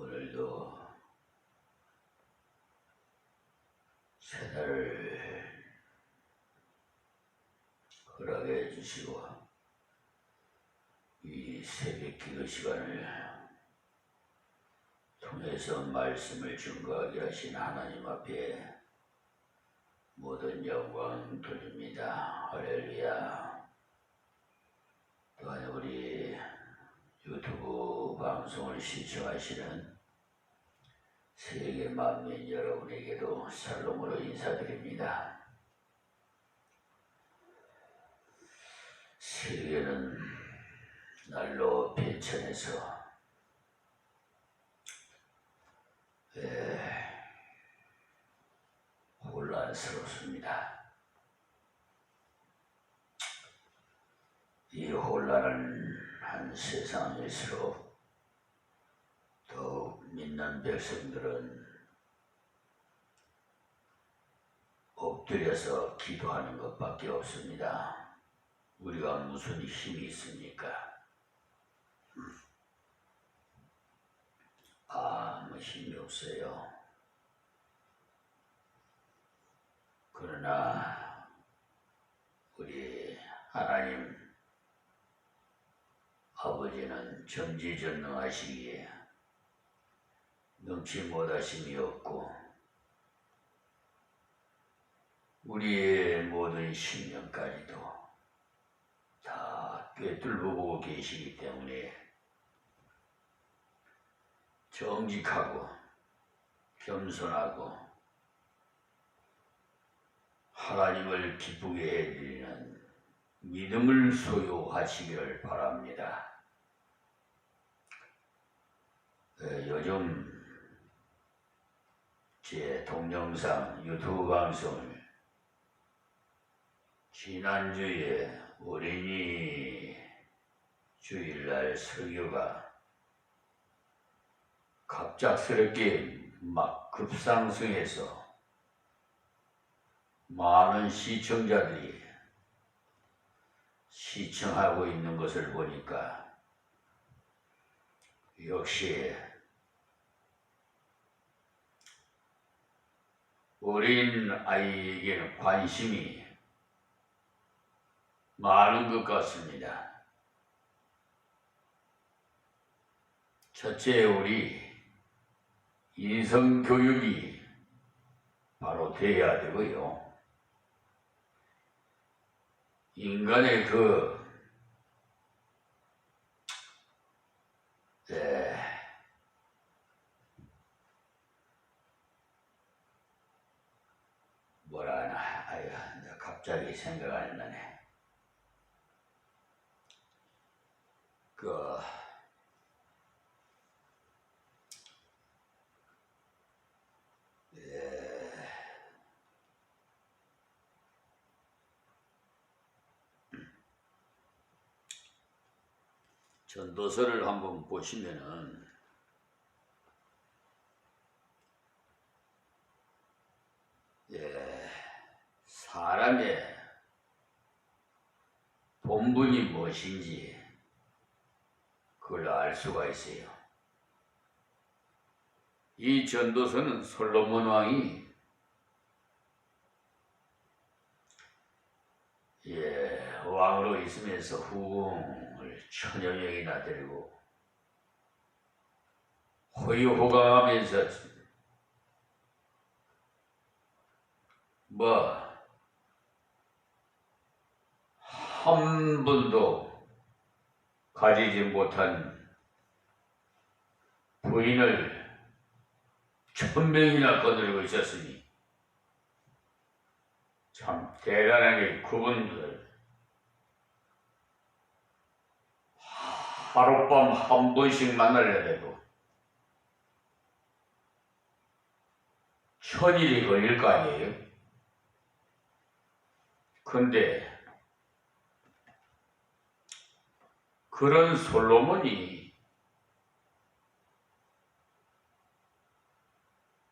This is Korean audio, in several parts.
오늘도 새날을 허락해 주시고 이 새벽 기도 시간을 통해서 말씀을 증거하게 하신 하나님 앞에 모든 영광 돌립니다. 할렐루야. 또한 우리 유튜브 방송을 시청하시는 세계 만민 여러분에게도 샬롬으로 인사드립니다. 세계는 날로 변천해서 혼란스럽습니다. 이 혼란한 세상일수록 더욱 믿는 백성들은 엎드려서 기도하는 것밖에 없습니다. 우리가 무슨 힘이 있습니까? 아무 힘이 없어요. 그러나 우리 하나님 아버지는 전지전능하시기에 능치 못하심이 없고 우리의 모든 신령까지도 다 꿰뚫고 보고 계시기 때문에 정직하고 겸손하고 하나님을 기쁘게 해드리는 믿음을 소유하시기를 바랍니다. 요즘 제 동영상 유튜브 방송을 지난주에 어린이 주일날 설교가 갑작스럽게 막 급상승해서 많은 시청자들이 시청하고 있는 것을 보니까 역시 어린 아이에게는 관심이 많은 것 같습니다. 첫째, 우리 인성교육이 바로 돼야 되고요. 인간의 뭐라 하나, 아유, 갑자기 생각 안 나네. 전도서를 한번 보시면은 사람의 본분이 무엇인지 그걸 알 수가 있어요. 이 전도서는 솔로몬 왕이 왕으로 있으면서 후궁을 1000여 명이나 데리고 호의호강하면서 한 번도 가지지 못한 부인을 1000명이나 거느리고 있었으니 참 대단하게 그분들 하룻밤 한 번씩 만나려고 1000일이 걸릴 거 아니에요? 근데 그런 솔로몬이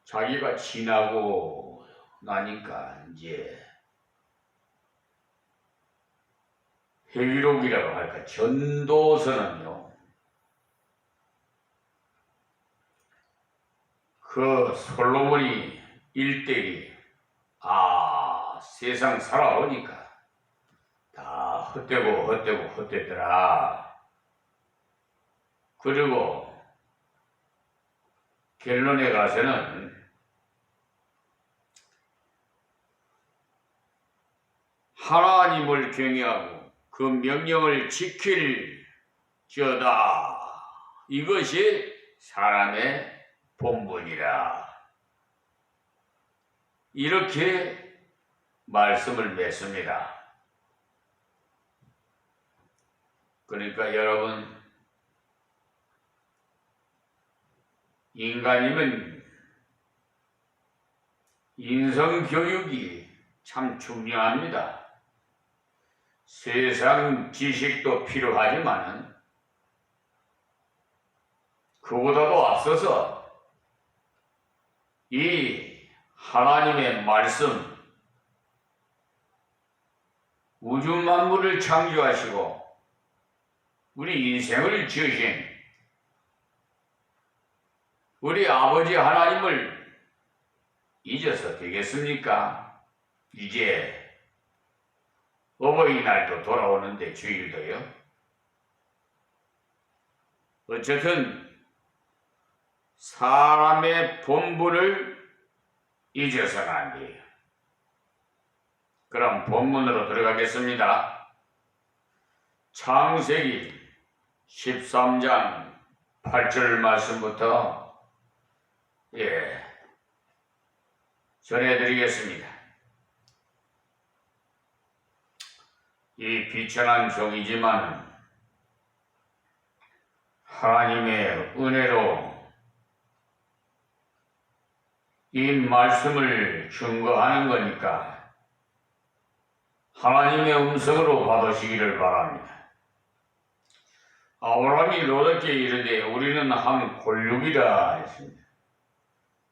자기가 지나고 나니까 이제 회의록이라고 할까, 전도서는요, 그 솔로몬이 일대기 세상 살아오니까 다 헛되더라. 그리고 결론에 가서는 하나님을 경외하고 그 명령을 지킬 지어다. 이것이 사람의 본분이라. 이렇게 말씀을 맺습니다. 그러니까 여러분, 인간이면 인성교육이 참 중요합니다. 세상 지식도 필요하지만 그보다도 앞서서 이 하나님의 말씀, 우주 만물을 창조하시고 우리 인생을 지으신 우리 아버지 하나님을 잊어서 되겠습니까? 이제 어버이날도 돌아오는데 주일도요. 어쨌든 사람의 본분을 잊어서는 안 돼요. 그럼 본문으로 들어가겠습니다. 창세기 13장 8절 말씀부터 전해드리겠습니다. 이 비천한 종이지만 하나님의 은혜로 이 말씀을 증거하는 거니까 하나님의 음성으로 받으시기를 바랍니다. 아브라함이 롯에게 이르되 우리는 한 골육이라 했습니다.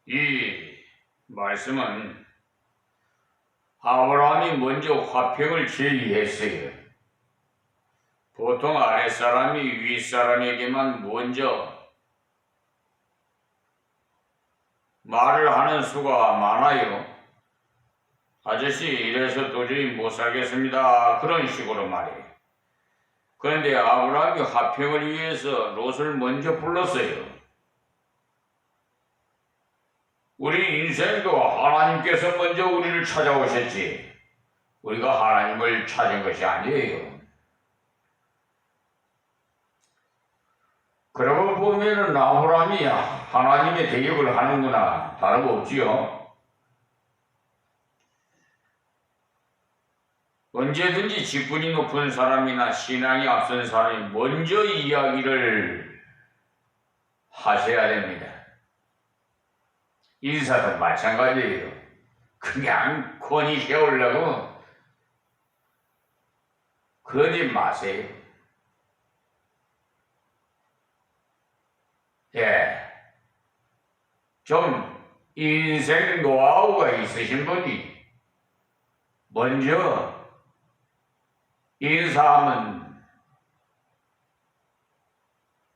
이 말씀은 아브라함이 먼저 화평을 제의했어요. 보통 아랫사람이 윗사람에게만 먼저 말을 하는 수가 많아요. 아저씨 이래서 도저히 못 살겠습니다. 그런 식으로 말해요. 그런데 아브라함이 화평을 위해서 롯을 먼저 불렀어요. 우리 인생도 하나님께서 먼저 우리를 찾아오셨지 우리가 하나님을 찾은 것이 아니에요. 그러고 보면은 아브라함이 하나님의 대역을 하는구나 다름없지요. 언제든지 직분이 높은 사람이나 신앙이 앞선 사람이 먼저 이야기를 하셔야 됩니다. 인사도 마찬가지예요. 그냥 권위 세우려고 그러지 마세요. 좀 인생 노하우가 있으신 분이 먼저 인사하면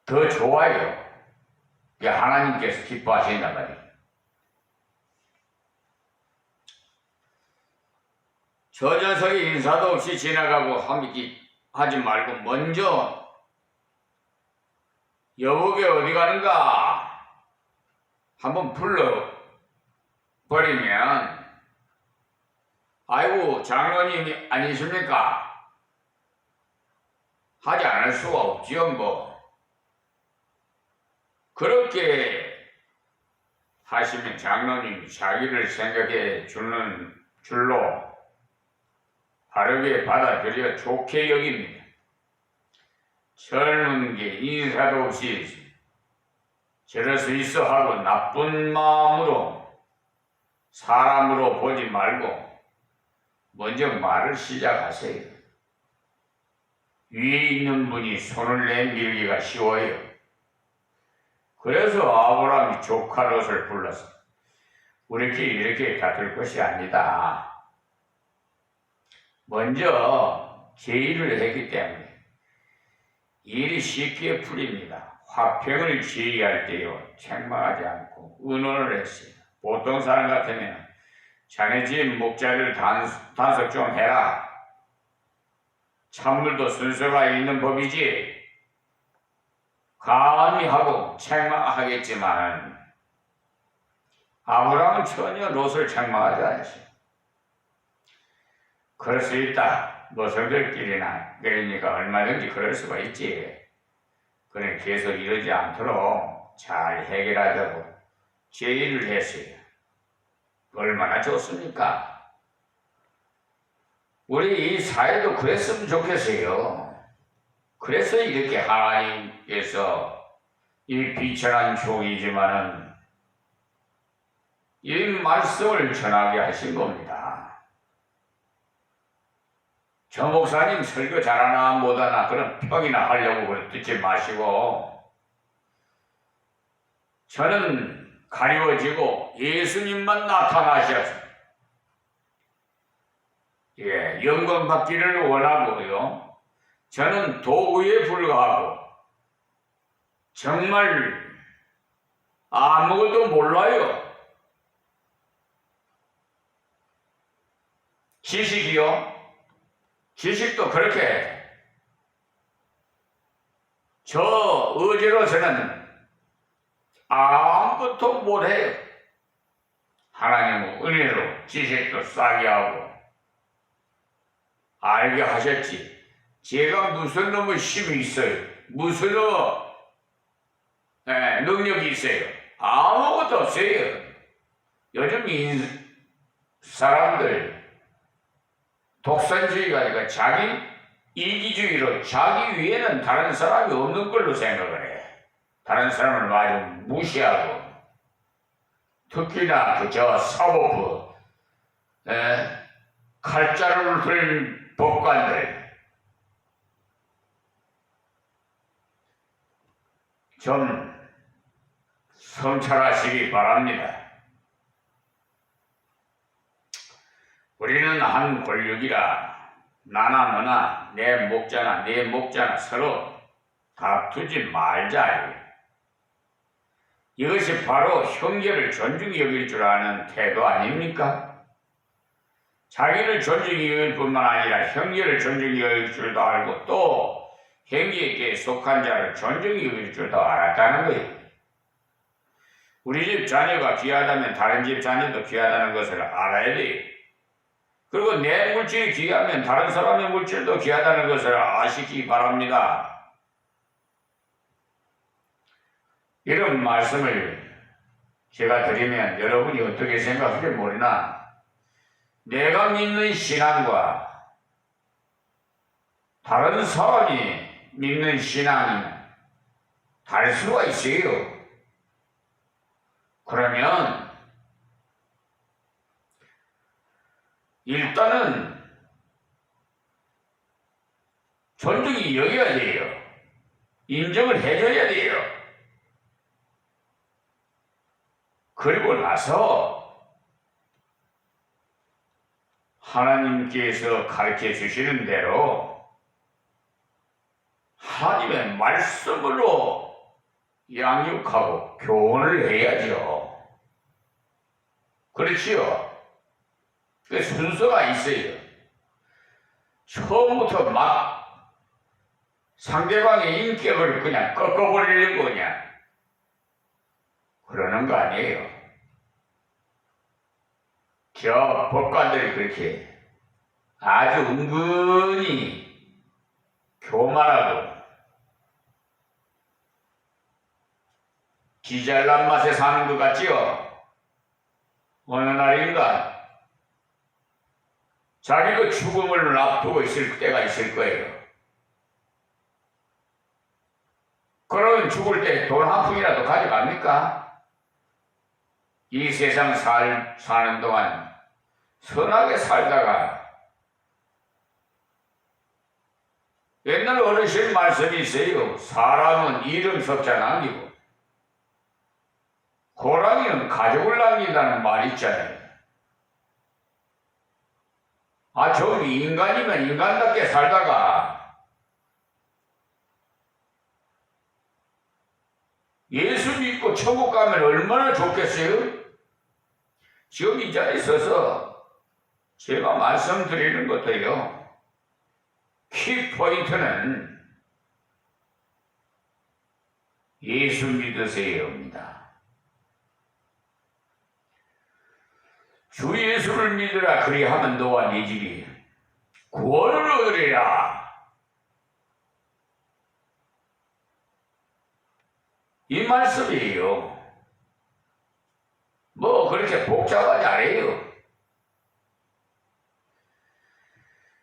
더 좋아요. 하나님께서 기뻐하신단 말이에요. 저 녀석이 인사도 없이 지나가고 하지 말고 먼저 여보게 어디 가는가 한번 불러버리면 아이고 장로님이 아니십니까? 하지 않을 수가 없지요. 뭐 그렇게 하시면 장로님이 자기를 생각해 주는 줄로 바르게 받아들여 좋게 여깁니다. 젊은 게 인사도 없이 저럴 수 있어 하고 나쁜 마음으로 사람으로 보지 말고 먼저 말을 시작하세요. 위에 있는 분이 손을 내밀기가 쉬워요. 그래서 아브라함이 조카 롯을 불러서 우리끼리 이렇게 다툴 것이 아니다. 먼저 제의를 했기 때문에 일이 쉽게 풀립니다. 화평을 지휘할 때요 책망하지 않고 의논을 했어요. 보통 사람 같으면 자네 집 목자를 단속 좀 해라. 찬물도 순서가 있는 법이지. 감히 하고 책망하겠지만 아브라함은 전혀 롯을 책망하지 않았어요. 그럴 수 있다. 노성들끼리나 그러니까 얼마든지 그럴 수가 있지. 그는 계속 이러지 않도록 잘 해결하자고 제의를 했어요. 얼마나 좋습니까? 우리 이 사회도 그랬으면 좋겠어요. 그래서 이렇게 하나님께서 이 비천한 종이지만은 이 말씀을 전하게 하신 겁니다. 저 목사님 설교 잘하나 못하나 그런 평이나 하려고 듣지 마시고 저는 가리워지고 예수님만 나타나셔서 영광 받기를 원하고요. 저는 도구에 불과하고 정말 아무것도 몰라요. 지식이요? 지식도 그렇게 저 어제로서는 아무것도 못해요. 하나님은 은혜로 지식도 싸게 하고 알게 하셨지. 제가 무슨 놈의 힘이 있어요? 무슨 능력이 있어요? 아무것도 없어요. 요즘 사람들 독선주의가 아니라 자기 이기주의로 자기 위에는 다른 사람이 없는 걸로 생각을 해. 다른 사람을 마저 무시하고 특히나 그저 사법부 칼자루를 들 법관들 좀 성찰하시기 바랍니다. 우리는 한 권력이라 나나 너나 내 목자나 서로 다투지 말자. 이것이 바로 형제를 존중히 여길 줄 아는 태도 아닙니까? 자기를 존중히 여길 뿐만 아니라 형제를 존중히 여길 줄도 알고 또 형제에게 속한 자를 존중히 여길 줄도 알았다는 거예요. 우리 집 자녀가 귀하다면 다른 집 자녀도 귀하다는 것을 알아야 돼요. 그리고 내 물질이 귀하면 다른 사람의 물질도 귀하다는 것을 아시기 바랍니다. 이런 말씀을 제가 드리면 여러분이 어떻게 생각할지 모르나 내가 믿는 신앙과 다른 사람이 믿는 신앙이 다를 수가 있어요. 그러면 일단은 존중이 여겨야 돼요. 인정을 해줘야 돼요. 그리고 나서 하나님께서 가르쳐 주시는 대로 하나님의 말씀으로 양육하고 교훈을 해야죠. 그렇지요? 그 순서가 있어요. 처음부터 막 상대방의 인격을 그냥 꺾어버리려고 그냥 그러는 거 아니에요. 저 법관들이 그렇게 아주 은근히 교만하고 기잘난 맛에 사는 것 같지요? 어느 날인가 자기도 죽음을 앞두고 있을 때가 있을 거예요. 그러면 죽을 때 돈 한 푼이라도 가져갑니까? 이 세상 사는 동안 선하게 살다가 옛날 어르신 말씀이 있어요. 사람은 이름 석자는 아니고 호랑이는 가족을 남긴다는 말이 있잖아요. 좀 인간이면 인간답게 살다가 천국 가면 얼마나 좋겠어요? 지금 이 자리에 서서 제가 말씀드리는 것도요, 키포인트는 예수 믿으세요입니다. 주 예수를 믿으라, 그리하면 너와 네 집이 구원을 얻으리라. 이 말씀이에요. 뭐 그렇게 복잡하지 않아요.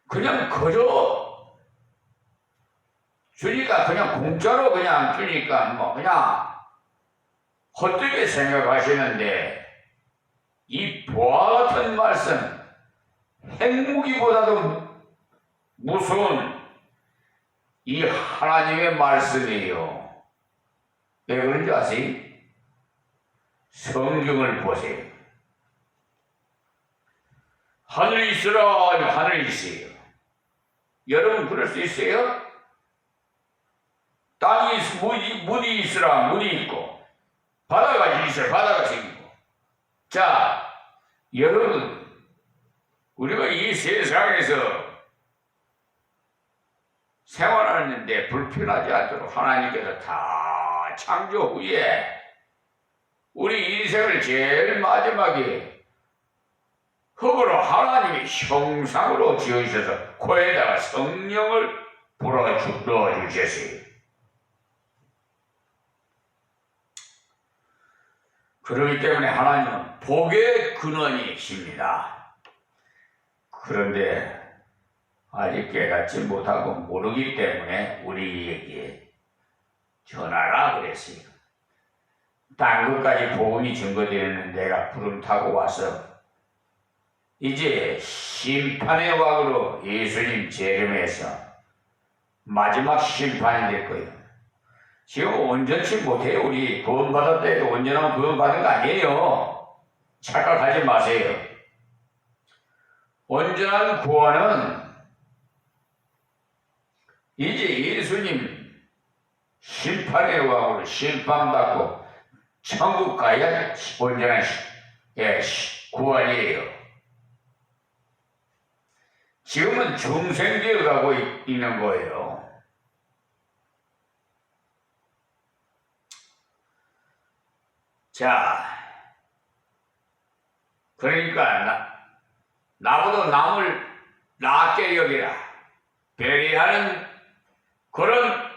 그냥 그저 주니까 그냥 공짜로 그냥 주니까 뭐 그냥 헛되게 생각하시는데, 이 보화 같은 말씀, 핵무기보다도 무서운 이 하나님의 말씀이에요. 왜 그런지 아세요? 성경을 보세요. 하늘이 있으라, 하늘이 있어요. 여러분 그럴 수 있어요? 땅이 문이 있으라, 문이 있고, 바다가 있으라, 바다가 생기고. 자, 여러분, 우리가 이 세상에서 생활하는데 불편하지 않도록 하나님께서 다 창조 후에 우리 인생을 제일 마지막에 흙으로 하나님의 형상으로 지으셔서 코에다가 성령을 불어주셨어요. 그렇기 때문에 하나님은 복의 근원이십니다. 그런데 아직 깨닫지 못하고 모르기 때문에 우리에게 전하라 그랬어요. 딴 것까지 복음이 증거되는 내가 부름 타고 와서 이제 심판의 왕으로 예수님 재림해서 마지막 심판이 될 거예요. 지금 온전치 못해요. 우리 구원 받았다 해도 온전하면 구원 받은 거 아니에요. 착각하지 마세요. 온전한 구원은 이제 예수님 심판의 왕으로 심판받고 천국 가야 온전한 구원이에요. 지금은 중생되어 가고 있는 거예요. 자, 그러니까 나보다 남을 낫게 여기라, 배려하는 그런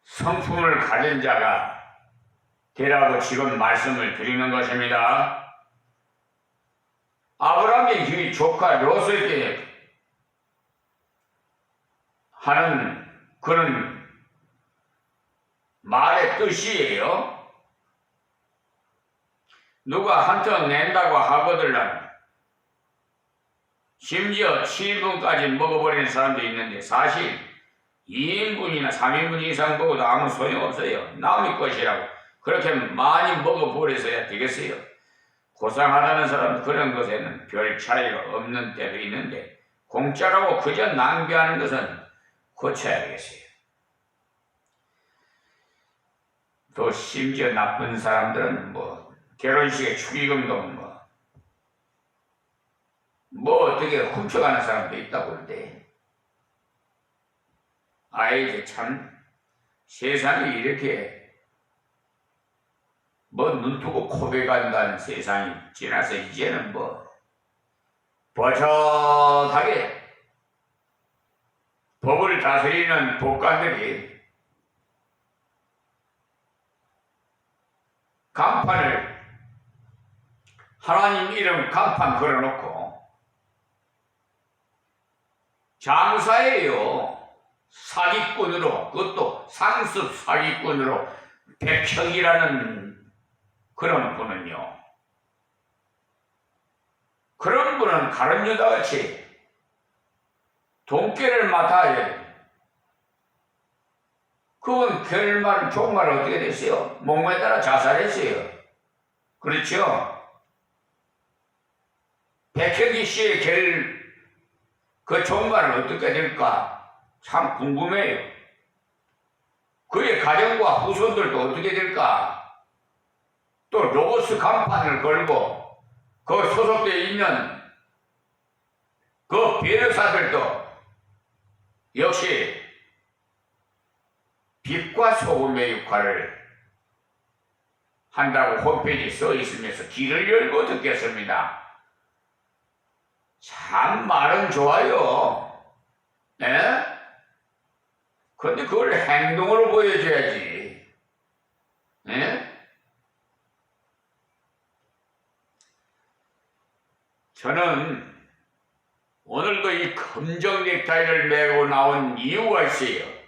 성품을 가진 자가 되라고 지금 말씀을 드리는 것입니다. 아브라함의 조카 롯에게 하는 그런 말의 뜻이에요. 누가 한턱 낸다고 하거들란 심지어 7인분까지 먹어버리는 사람도 있는데, 사실 2인분이나 3인분 이상 먹어도 아무 소용없어요. 남의 것이라고 그렇게 많이 먹어버려서야 되겠어요. 고상하다는 사람은 그런 것에는 별 차이가 없는 때도 있는데, 공짜라고 그저 낭비하는 것은 고쳐야겠어요. 또 심지어 나쁜 사람들은 결혼식에 축의금도 어떻게 훔쳐가는 사람도 있다고 그러는데, 이제 참 세상이 이렇게 눈뜨고 고백한다는 세상이 지나서 이제는 버젓하게 법을 다스리는 법관들이 간판을, 하나님 이름 간판 걸어놓고 장사예요. 사기꾼으로, 그것도 상습 사기꾼으로 백형이라는 그런 분은요, 그런 분은 가른 여자같이 돈깨를 맡아야 돼요. 그건 결말, 종말 어떻게 됐어요? 목매에 따라 자살했어요. 그렇죠? 백혁이 씨의 그 종말은 어떻게 될까? 참 궁금해요. 그의 가정과 후손들도 어떻게 될까? 또 로고스 간판을 걸고 그 소속되어 있는 그 변호사들도 역시 빛과 소금의 역할을 한다고 홈페이지에 써 있으면서 귀를 열고 듣겠습니다. 참 말은 좋아요. 예? 근데 그걸 행동으로 보여줘야지. 예? 저는 오늘도 이 검정 넥타이를 메고 나온 이유가 있어요.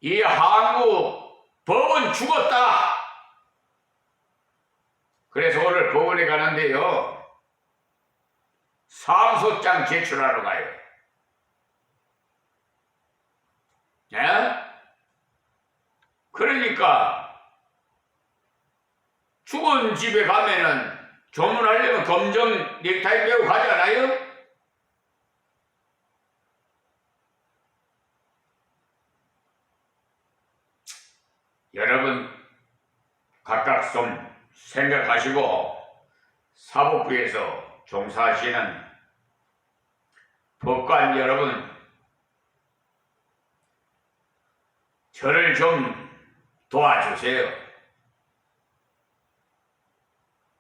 이 한국 법은 죽었다. 그래서 오늘 법원에 가는데요. 상소장 제출하러 가요. 예? 그러니까 죽은 집에 가면은 조문하려면 검정 넥타이 메고 가잖아요? 여러분 각각 좀 생각하시고 사법부에서 종사하시는 법관 여러분 저를 좀 도와주세요.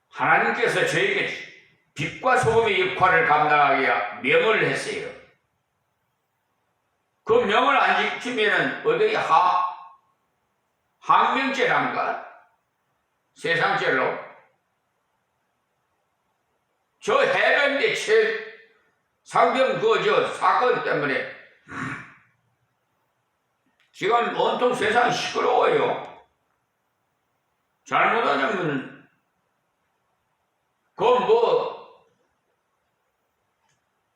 하나님께서 저에게 빛과 소금의 역할을 감당하게 명을 했어요. 그 명을 안 지키면 어디 항명죄란가? 세상죄로? 저 해병대 상병 사건 때문에 지금 온통 세상이 시끄러워요. 잘못하면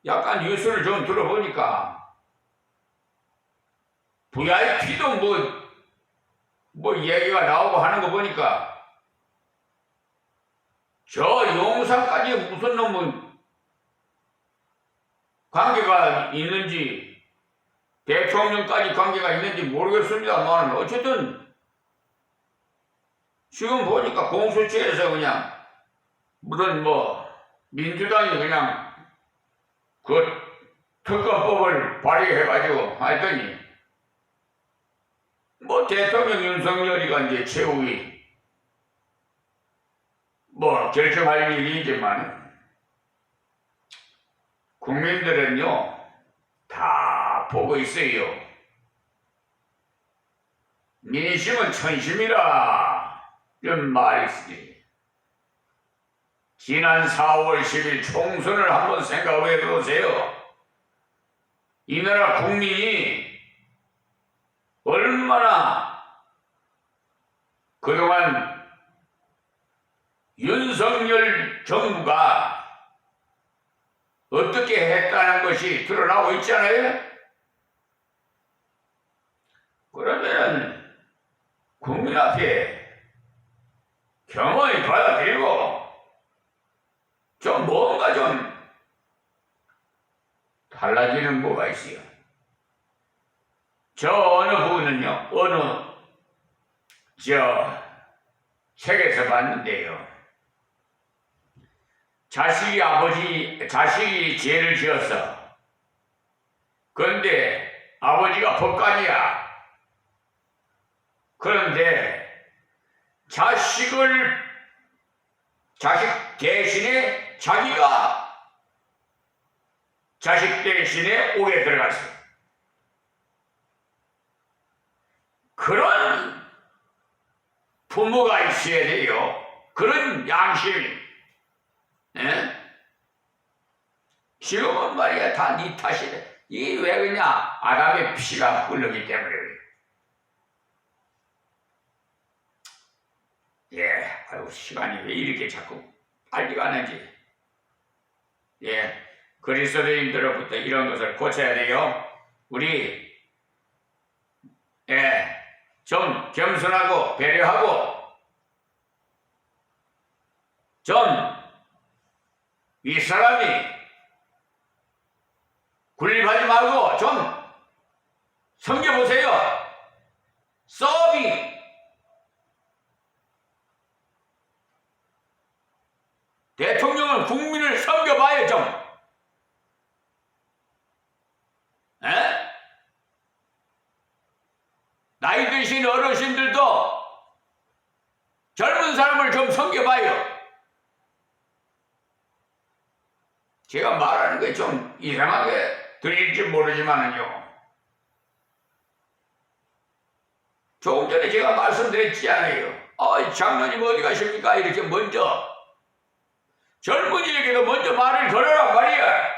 약간 뉴스를 좀 들어보니까 VIP도 얘기가 나오고 하는 거 보니까 저 용산까지 무슨 놈은 관계가 있는지 대통령까지 관계가 있는지 모르겠습니다만 어쨌든 지금 보니까 공수처에서 그냥 무슨 민주당이 그냥 그 특검법을 발의해가지고 하더니 대통령 윤석열이가 이제 최후위 결정할 일이지만 국민들은요 다 보고 있어요. 민심은 천심이라 이런 말이 있으니 지난 4월 10일 총선을 한번 생각해 보세요. 이 나라 국민이 얼마나 그동안 윤석열 정부가 어떻게 했다는 것이 드러나고 있잖아요. 그러면 국민 앞에 경험이 받아들이고 좀 뭔가 좀 달라지는 뭐가 있어요. 저 어느 부분은요, 책에서 봤는데요. 자식이 죄를 지었어. 그런데 아버지가 법관이야. 그런데 자식 대신에 자기가 자식 대신에 옥에 들어갔어. 그런 부모가 있어야 돼요. 그런 양심. 예? 지금은 말이야 다 네 탓이래. 이게 왜 그러냐? 아담의 피가 흐르기 때문에 그래. 아이고 시간이 왜 이렇게 자꾸 빨리 가는지. 그리스도인들로부터 이런 것을 고쳐야 돼요. 우리 좀 겸손하고 배려하고 좀 윗사람이 군림하지 말고 좀 섬겨보세요. 서빙 젊은 사람을 좀 섬겨봐요. 제가 말하는 게 좀 이상하게 들릴지 모르지만은요. 조금 전에 제가 말씀드렸지 않아요. 장로님 어디 가십니까? 이렇게 먼저 젊은이에게도 먼저 말을 걸어라 말이야.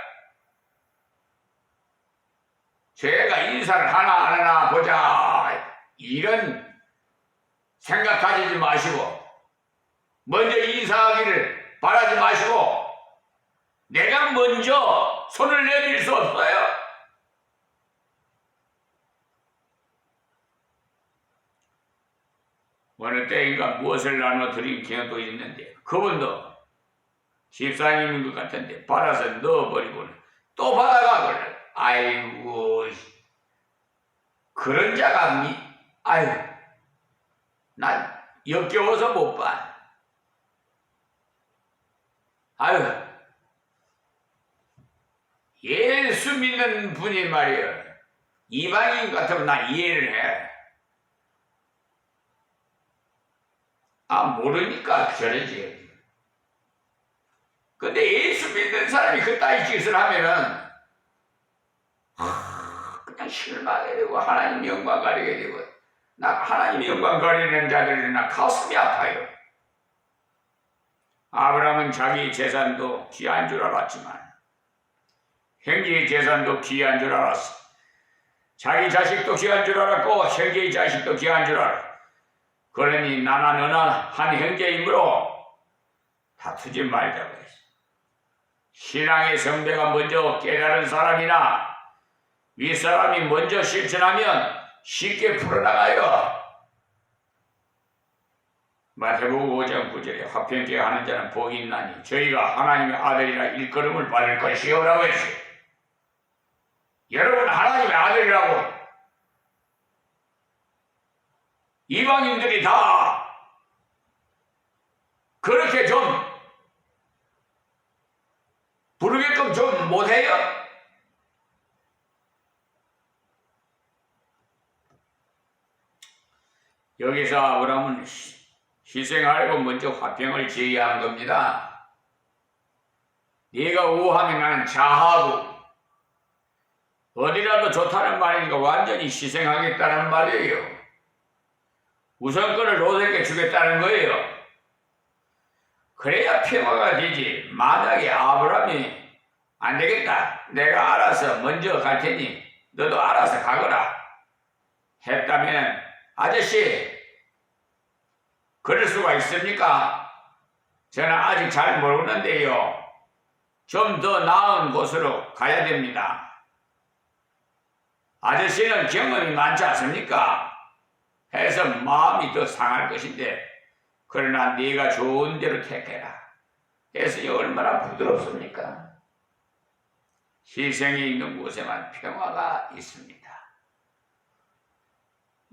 제가 인사를 하나 안 하나 보자 이런 생각 가지지 마시고 먼저 인사하기를 바라지 마시고 내가 먼저 손을 내밀 수 없어요. 어느 때인가 무엇을 나눠드린 경우도 있는데 그분도 집사님인 것 같은데 받아서 넣어버리고 또 받아가고 아이고 그런 자가 아유 난 역겨워서 못 봐. 아유 예수 믿는 분이 말이야 이방인 같으면 나 이해를 해. 모르니까 저러지. 근데 예수 믿는 사람이 그따위 짓을 하면은 그냥 실망하게 되고 하나님 영광 가리게 되고 나 하나님 영광 가리는 자들이 나 가슴이 아파요. 아브라함은 자기 재산도 귀한 줄 알았지만 형제의 재산도 귀한 줄 알았어. 자기 자식도 귀한 줄 알았고 형제의 자식도 귀한 줄 알았어. 그러니 나나 너나 한 형제이므로 다투지 말자고 했어. 신앙의 성배가 먼저 깨달은 사람이나 윗사람이 먼저 실천하면 쉽게 풀어나가요. 마태복음 5장 9절에 화평케 하는 자는 복이 있나니 저희가 하나님의 아들이라 일컬음을 받을 것이요 라고 했어요. 여러분 하나님의 아들이라고 이방인들이 다 그렇게 좀 부르게끔 좀 못해요? 여기서 아브라함은 희생하려고 먼저 화평을 제의한 겁니다. 네가 우하면 나는 자하고 어디라도 좋다는 말이니까 완전히 희생하겠다는 말이에요. 우선권을 롯에게 주겠다는 거예요. 그래야 평화가 되지. 만약에 아브라함이 안 되겠다. 내가 알아서 먼저 갈 테니 너도 알아서 가거라 했다면 아저씨 그럴 수가 있습니까? 저는 아직 잘 모르는데요. 좀 더 나은 곳으로 가야 됩니다. 아저씨는 경험이 많지 않습니까? 해서 마음이 더 상할 것인데 그러나 네가 좋은 대로 택해라. 해서 얼마나 부드럽습니까? 희생이 있는 곳에만 평화가 있습니다.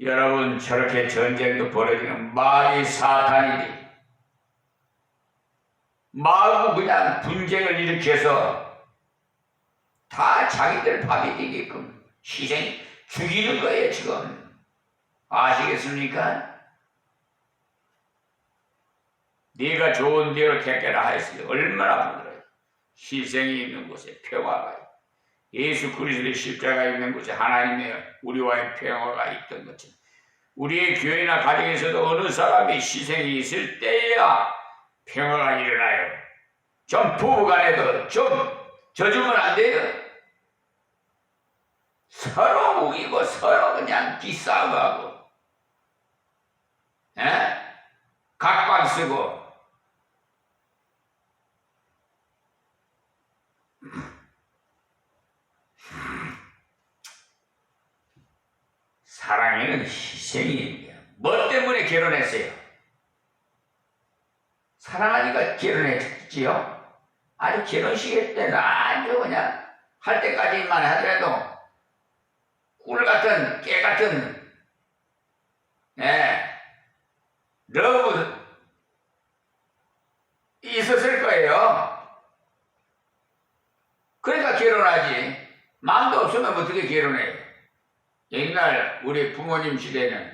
여러분 저렇게 전쟁도 벌어지는 말이 사탄이니 마구 그냥 분쟁을 일으켜서 다 자기들 밥이 되게끔 희생 죽이는 거예요 지금. 아시겠습니까? 네가 좋은 대로 택해라 하였으니 얼마나 부드러워요. 희생이 있는 곳에 평화가 있고 예수 그리스도의 십자가 있는 곳에 하나님의 우리와의 평화가 있던 것처럼 우리의 교회나 가정에서도 어느 사람이 희생이 있을 때에야 평화가 일어나요. 좀 부부간에도 좀 져주면 안 돼요. 서로 우기고 서로 그냥 기싸움하고 하고 각방 쓰고 사랑에는 희생이 있는 뭐 때문에 결혼했어요? 사랑하니까 결혼했지요? 아주 결혼식 때는 아주 그냥 할 때까지만 하더라도 꿀 같은 깨 같은 러브 있었을 거예요. 그러니까 결혼하지. 마음도 없으면 어떻게 결혼해요? 옛날 우리 부모님 시대는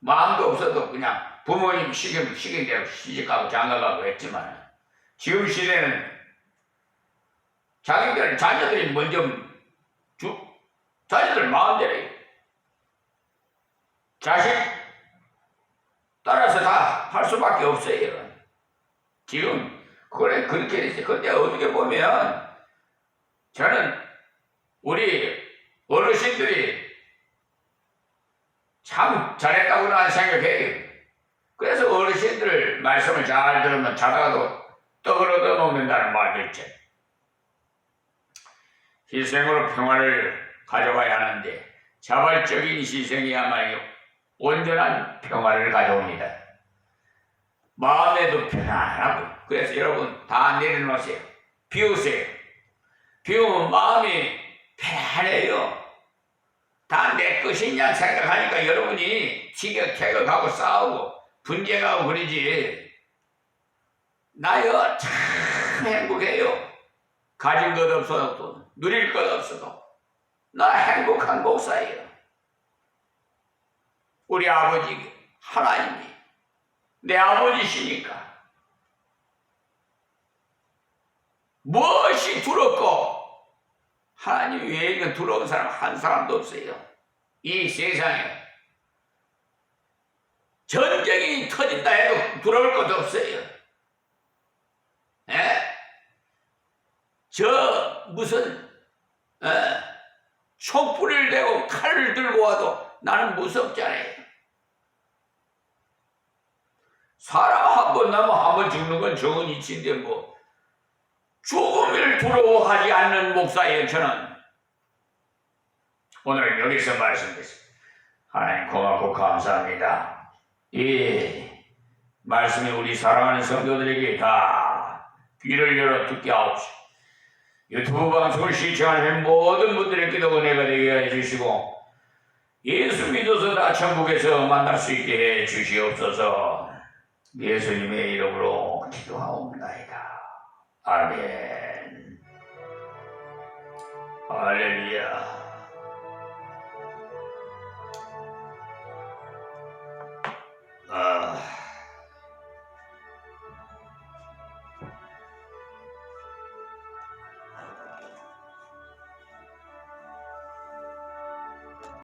마음도 없어도 그냥 부모님 시킨 대로 시집가고 장가가고 했지만 지금 시대는 자녀들이 먼저 자녀들 마음대로 자식 따라서 다 할 수밖에 없어요. 지금 그래 그렇게 됐어요. 근데 어떻게 보면 저는 우리 어르신들이 참 잘했다고 나는 생각해요. 그래서 어르신들 말씀을 잘 들으면 자다가도 떡을 얻어먹는다는 말도 있죠. 희생으로 평화를 가져가야 하는데 자발적인 희생이야말로 온전한 평화를 가져옵니다. 마음에도 편안하고. 그래서 여러분 다 내려놓으세요. 비우세요. 비우면 마음이 편안해요. 다 내 것이냐 생각하니까 여러분이 티격태격하고 싸우고 분쟁하고 그러지. 나요 참 행복해요. 가진 것 없어도 누릴 것 없어도 나 행복한 목사예요. 우리 아버지 하나님이 내 아버지시니까 무엇이 두렵고 하나님 외에는 두려운 사람 한 사람도 없어요. 이 세상에 전쟁이 터진다 해도 두려울 것도 없어요. 저 무슨 촛불을 대고 칼을 들고 와도 나는 무섭잖아요. 사람 한 번 나면 한 번 죽는 건 정은 이치인데 뭐 죽음을 두려워하지 않는 목사예요. 저는 오늘은 여기서 말씀드렸습니다. 하나님 고맙고 감사합니다. 이 말씀이 우리 사랑하는 성도들에게 다 귀를 열어 듣게 하옵시고 유튜브 방송을 시청하는 모든 분들에게도 은혜가 되게 해주시고 예수 믿어서 다 천국에서 만날 수 있게 해주시옵소서. 예수님의 이름으로 기도하옵나이다. 아멘. 할렐루야.